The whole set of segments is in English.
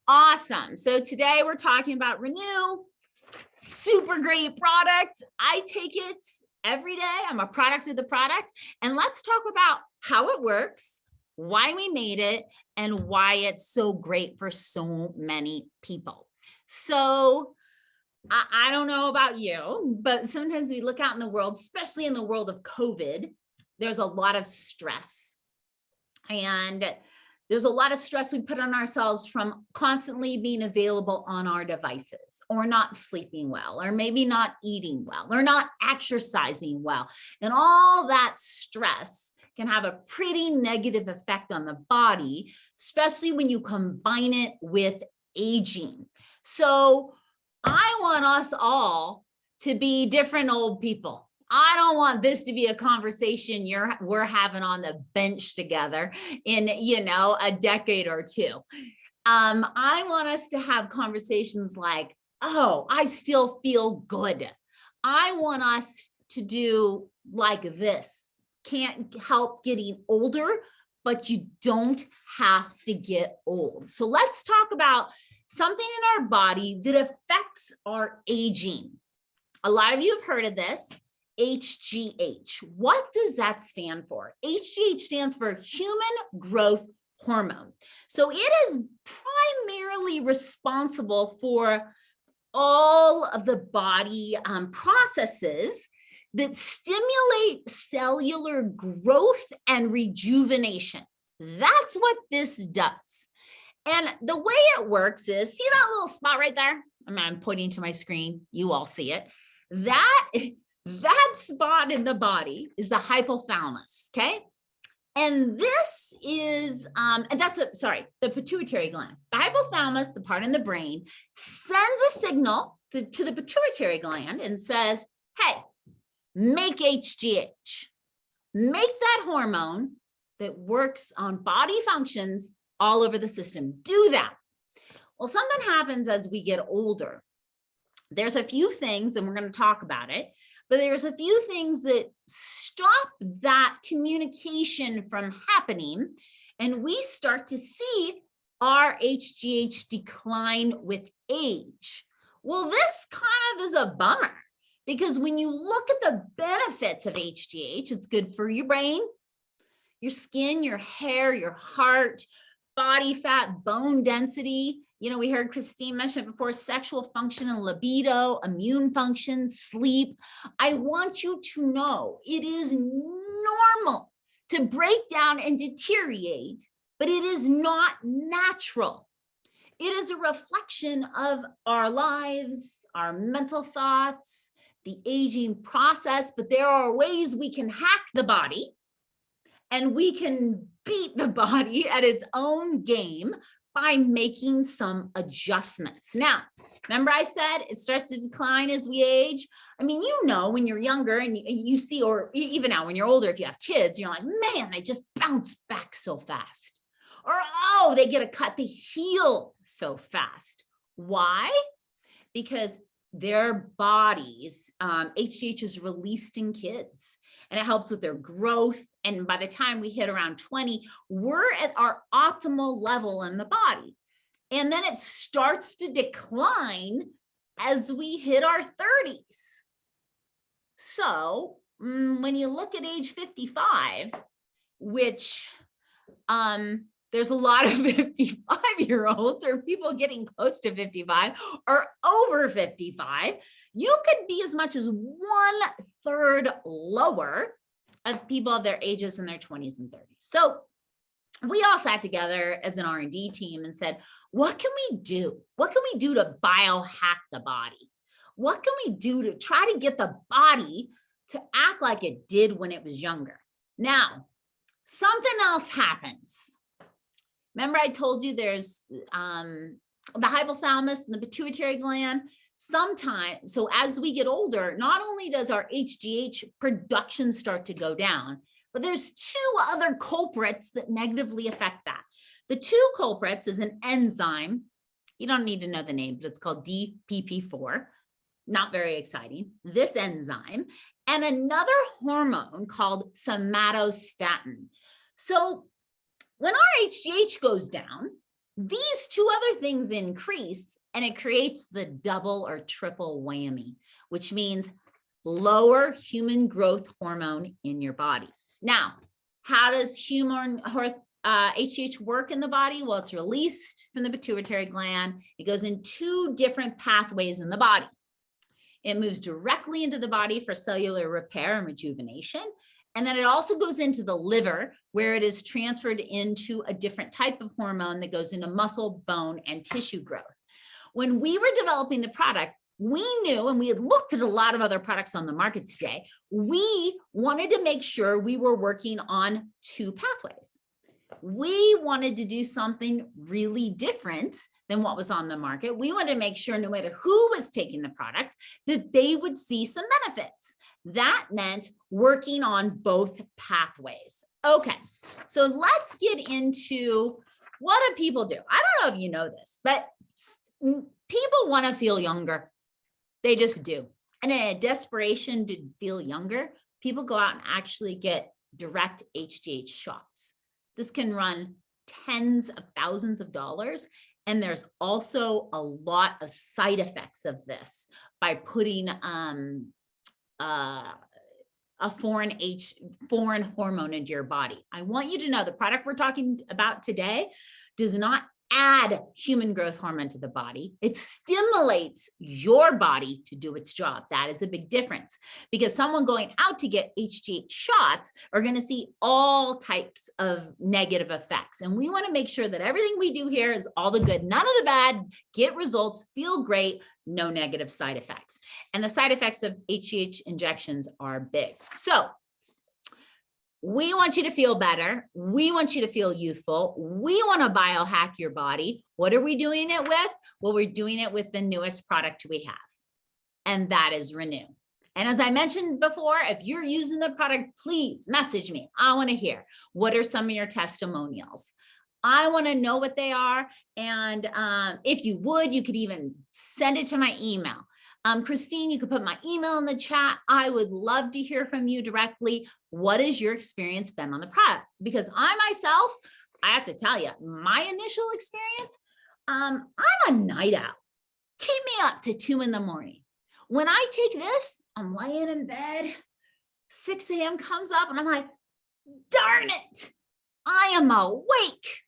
Awesome. So today we're talking about Renew. Super great product. I take it every day. I'm a product of the product. And let's talk about how it works, why we made it, and why it's so great for so many people. So I don't know about you, but sometimes we look out in the world, especially in the world of COVID, there's a lot of stress. And there's a lot of stress we put on ourselves from constantly being available on our devices, or not sleeping well, or maybe not eating well, or not exercising well. And all that stress can have a pretty negative effect on the body, especially when you combine it with aging. So I want us all to be different old people. I don't want this to be a conversation we're having on the bench together in, a decade or two. I want us to have conversations like, oh, I still feel good. I want us to do like this. Can't help getting older, but you don't have to get old. So let's talk about something in our body that affects our aging. A lot of you have heard of this. HGH. What does that stand for? HGH stands for human growth hormone. So it is primarily responsible for all of the body processes that stimulate cellular growth and rejuvenation. That's what this does. And the way it works is, see that little spot right there? I'm pointing to my screen. You all see it. That spot in the body is the hypothalamus, okay? And this is, the pituitary gland. The hypothalamus, the part in the brain, sends a signal to the pituitary gland and says, hey, make HGH. Make that hormone that works on body functions all over the system. Do that. Well, something happens as we get older. There's a few things, and we're going to talk about it, but there's a few things that stop that communication from happening, and we start to see our HGH decline with age. Well, this kind of is a bummer, because when you look at the benefits of HGH, it's good for your brain, your skin, your hair, your heart, body fat, bone density. We heard Christine mention it before, sexual function and libido, immune function, sleep. I want you to know it is normal to break down and deteriorate, but it is not natural. It is a reflection of our lives, our mental thoughts, the aging process, but there are ways we can hack the body and we can beat the body at its own game by making some adjustments. Now, remember I said it starts to decline as we age? When you're younger and you see, or even now when you're older, if you have kids, you're like, man, they just bounce back so fast. Or, oh, they get a cut, they heal so fast. Why? Because their bodies, HGH is released in kids, and it helps with their growth. And by the time we hit around 20, we're at our optimal level in the body. And then it starts to decline as we hit our 30s. So when you look at age 55, which there's a lot of 55-year-olds or people getting close to 55 or over 55, you could be as much as 1/3 lower of people of their ages in their 20s and 30s. So we all sat together as an R&D team and said, what can we do? What can we do to biohack the body? What can we do to try to get the body to act like it did when it was younger? Now, something else happens. Remember I told you there's the hypothalamus and the pituitary gland. Sometimes, so as we get older, not only does our HGH production start to go down, but there's two other culprits that negatively affect that. The two culprits is an enzyme. You don't need to know the name, but it's called DPP4. Not very exciting. This enzyme, and another hormone called somatostatin. So when our HGH goes down, These two other things increase, and it creates the double or triple whammy, which means lower human growth hormone in your body. Now, how does HGH work in the body? Well, it's released from the pituitary gland. It goes in two different pathways in the body. It moves directly into the body for cellular repair and rejuvenation. And then it also goes into the liver, where it is transferred into a different type of hormone that goes into muscle, bone, and tissue growth. When we were developing the product, we knew, and we had looked at a lot of other products on the market today, we wanted to make sure we were working on two pathways. We wanted to do something really different than what was on the market. We wanted to make sure no matter who was taking the product, that they would see some benefits. That meant working on both pathways. Okay, so let's get into what do people do? I don't know if you know this, but people want to feel younger. They just do. And in a desperation to feel younger, people go out and actually get direct HGH shots. This can run tens of thousands of dollars. And there's also a lot of side effects of this by putting a foreign hormone into your body. I want you to know the product we're talking about today does not add human growth hormone to the body. It stimulates your body to do its job. That is a big difference, because someone going out to get HGH shots are going to see all types of negative effects. And we want to make sure that everything we do here is all the good, none of the bad, get results, feel great, no negative side effects. And the side effects of HGH injections are big. So we want you to feel better. We want you to feel youthful. We want to biohack your body. What are we doing it with? Well, we're doing it with the newest product we have, and that is Renew. And as I mentioned before, if you're using the product, please message me. I want to hear, what are some of your testimonials? I want to know what they are. And if you would, you could even send it to my email. Christine, you could put my email in the chat. I would love to hear from you directly. What has your experience been on the product? Because I myself, I have to tell you, my initial experience, I'm a night owl. Keep me up to 2 a.m. When I take this, I'm laying in bed, 6 a.m. comes up and I'm like, darn it, I am awake.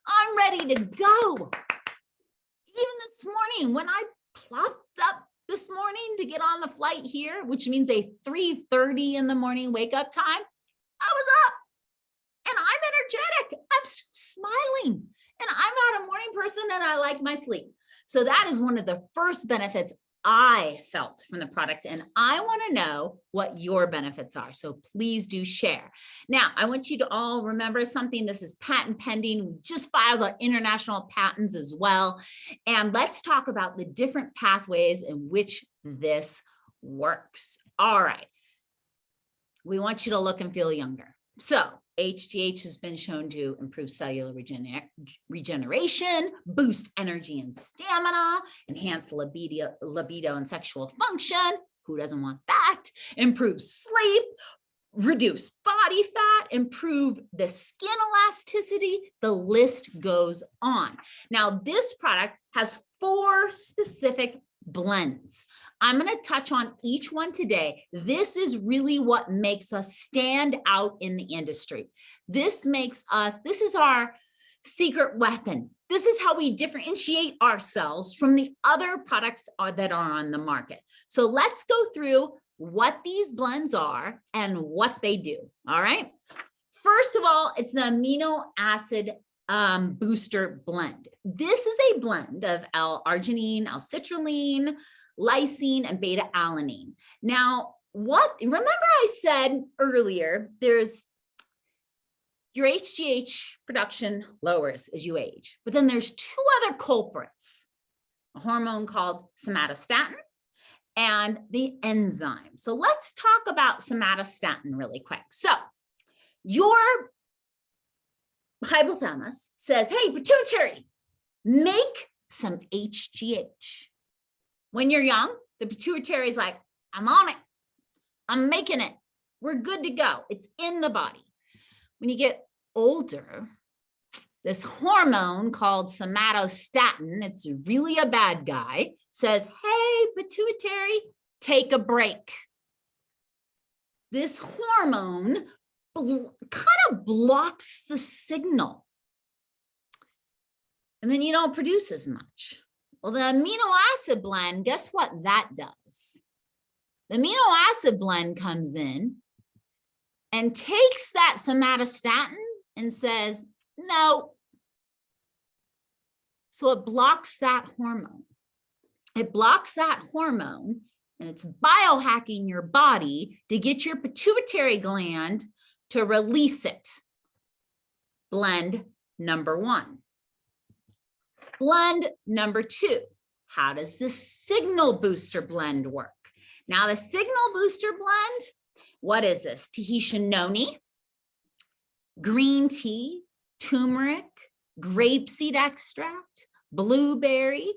I'm ready to go. Even this morning, when I plopped up this morning to get on the flight here, which means a 3:30 in the morning wake up time, I was up and I'm energetic. I'm still smiling, and I'm not a morning person, and I like my sleep. So that is one of the first benefits I felt from the product, and I want to know what your benefits are. So please do share. Now, I want you to all remember something. This is patent pending. We just filed our international patents as well. And let's talk about the different pathways in which this works. All right. We want you to look and feel younger. So HGH has been shown to improve cellular regeneration, boost energy and stamina, enhance libido and sexual function. Who doesn't want that? Improve sleep, reduce body fat, improve the skin elasticity. The list goes on. Now, this product has 4 specific blends. I'm going to touch on each one today. This is really what makes us stand out in the industry. This is our secret weapon. This is how we differentiate ourselves from the other products that are on the market. So let's go through what these blends are and what they do. All right. First of all, it's the amino acid booster blend. This is a blend of L-arginine, L-citrulline, lysine, and beta-alanine. Now, remember I said earlier, there's your HGH production lowers as you age, but then there's 2 other culprits, a hormone called somatostatin and the enzyme. So let's talk about somatostatin really quick. So your hypothalamus says, hey, pituitary, make some HGH. When you're young, the pituitary is like, I'm on it. I'm making it. We're good to go. It's in the body. When you get older, This hormone called somatostatin, it's really a bad guy, says, hey, pituitary, take a break. This hormone kind of blocks the signal. And then you don't produce as much. Well, the amino acid blend, guess what that does? The amino acid blend comes in and takes that somatostatin and says, no. So it blocks that hormone. It blocks that hormone, and it's biohacking your body to get your pituitary gland to release it. Blend number one. Blend number two. How does the signal booster blend work? Now, the signal booster blend, what is this? Tahitian noni, green tea, turmeric, grapeseed extract, blueberry.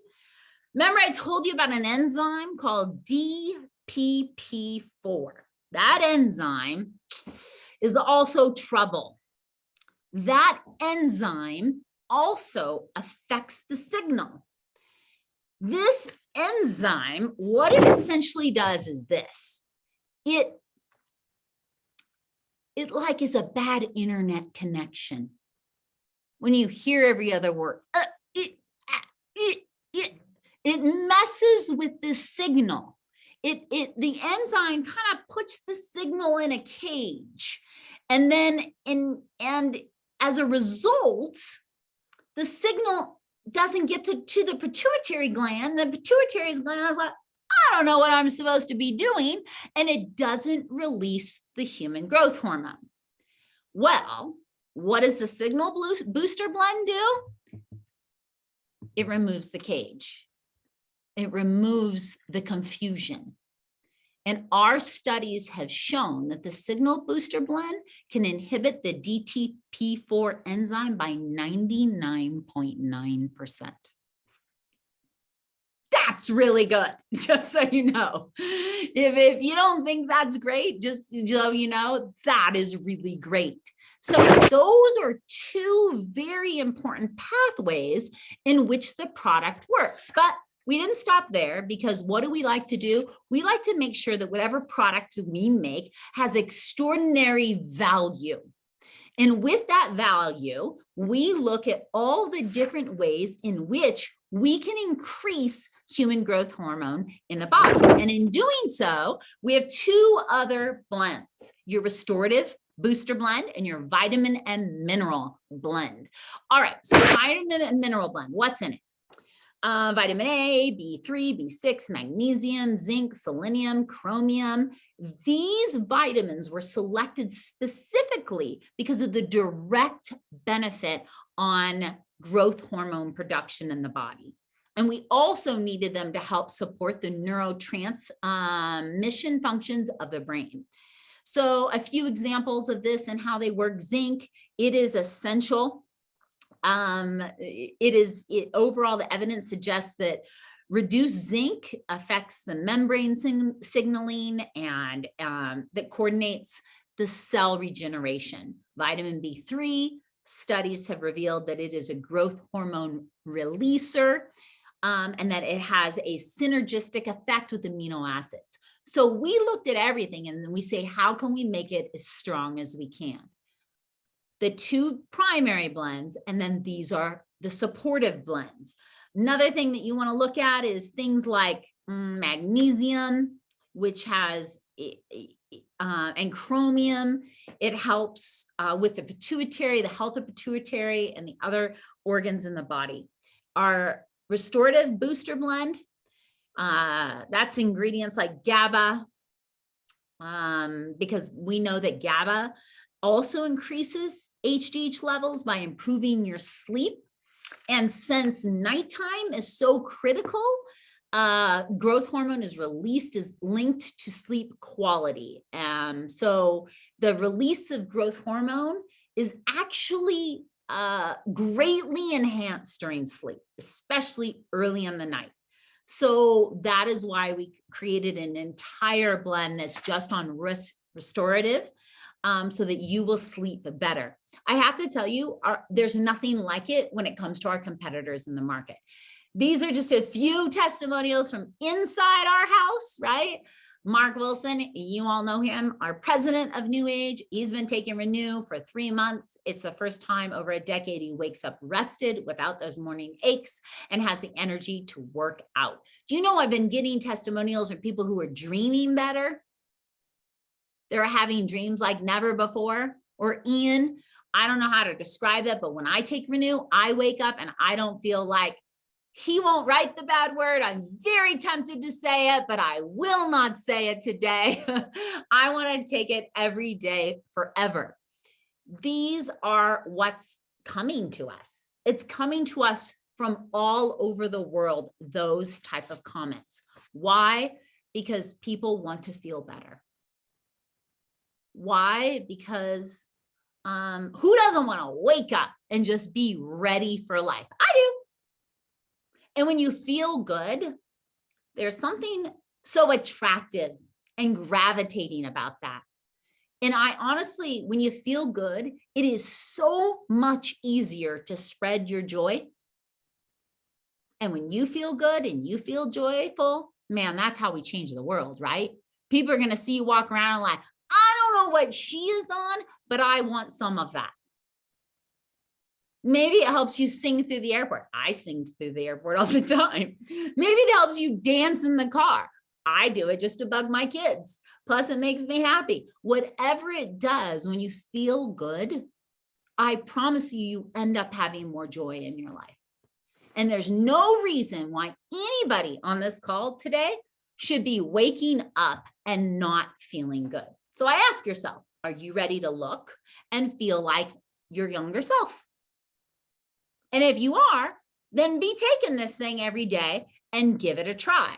Remember I told you about an enzyme called DPP4. That enzyme is also trouble. That enzyme also affects the signal. This enzyme, what it essentially does is this. It like is a bad internet connection. When you hear every other word, it messes with the signal. The enzyme kind of puts the signal in a cage. And then and as a result, the signal doesn't get to the pituitary gland. The pituitary gland is like, I don't know what I'm supposed to be doing. And it doesn't release the human growth hormone. Well, what does the signal booster blend do? It removes the cage. It removes the confusion. And our studies have shown that the signal booster blend can inhibit the DTP4 enzyme by 99.9%. That's really good, just so you know. If you don't think that's great, just so you know, that is really great. So those are two very important pathways in which the product works. But we didn't stop there, because what do we like to do? We like to make sure that whatever product we make has extraordinary value. And with that value, we look at all the different ways in which we can increase human growth hormone in the body. And in doing so, we have two other blends, your restorative booster blend and your vitamin and mineral blend. All right, so vitamin and mineral blend, what's in it? Vitamin A, B3, B6, magnesium, zinc, selenium, chromium. These vitamins were selected specifically because of the direct benefit on growth hormone production in the body. And we also needed them to help support the neurotransmission functions of the brain. So a few examples of this and how they work. Zinc, it is essential. Overall, the evidence suggests that reduced zinc affects the membrane signaling and that coordinates the cell regeneration. Vitamin B3, studies have revealed that it is a growth hormone releaser, and that it has a synergistic effect with amino acids. So we looked at everything and we say, how can we make it as strong as we can? The two primary blends, and then these are the supportive blends. Another thing that you want to look at is things like magnesium, which has, and chromium. It helps with the pituitary, the health of pituitary, and the other organs in the body. Our restorative booster blend, that's ingredients like GABA, because we know that GABA also increases HGH levels by improving your sleep. And since nighttime is so critical, growth hormone is released, is linked to sleep quality. So the release of growth hormone is actually greatly enhanced during sleep, especially early in the night. So that is why we created an entire blend that's just on restorative, so that you will sleep better. I have to tell you, there's nothing like it when it comes to our competitors in the market. These are just a few testimonials from inside our house, right? Mark Wilson, you all know him, our president of New Age. He's been taking Renew for 3 months. It's the first time over a decade he wakes up rested without those morning aches and has the energy to work out. Do you know I've been getting testimonials from people who are dreaming better? They're having dreams like never before. Or Ian, I don't know how to describe it, but when I take Renew, I wake up and I don't feel like he won't write the bad word. I'm very tempted to say it, but I will not say it today. I want to take it every day forever. These are what's coming to us. It's coming to us from all over the world, those type of comments. Why? Because people want to feel better. Why? Because who doesn't want to wake up and just be ready for life? I do. And when you feel good, there's something so attractive and gravitating about that. And I honestly, when you feel good, it is so much easier to spread your joy. And when you feel good and you feel joyful, man, that's how we change the world, right? People are going to see you walk around and like, I don't know what she is on, but I want some of that. Maybe it helps you sing through the airport. I sing through the airport all the time. Maybe it helps you dance in the car. I do it just to bug my kids. Plus, it makes me happy. Whatever it does, when you feel good, I promise you, you end up having more joy in your life. And there's no reason why anybody on this call today should be waking up and not feeling good. So I ask yourself, are you ready to look and feel like your younger self? And if you are, then be taking this thing every day and give it a try.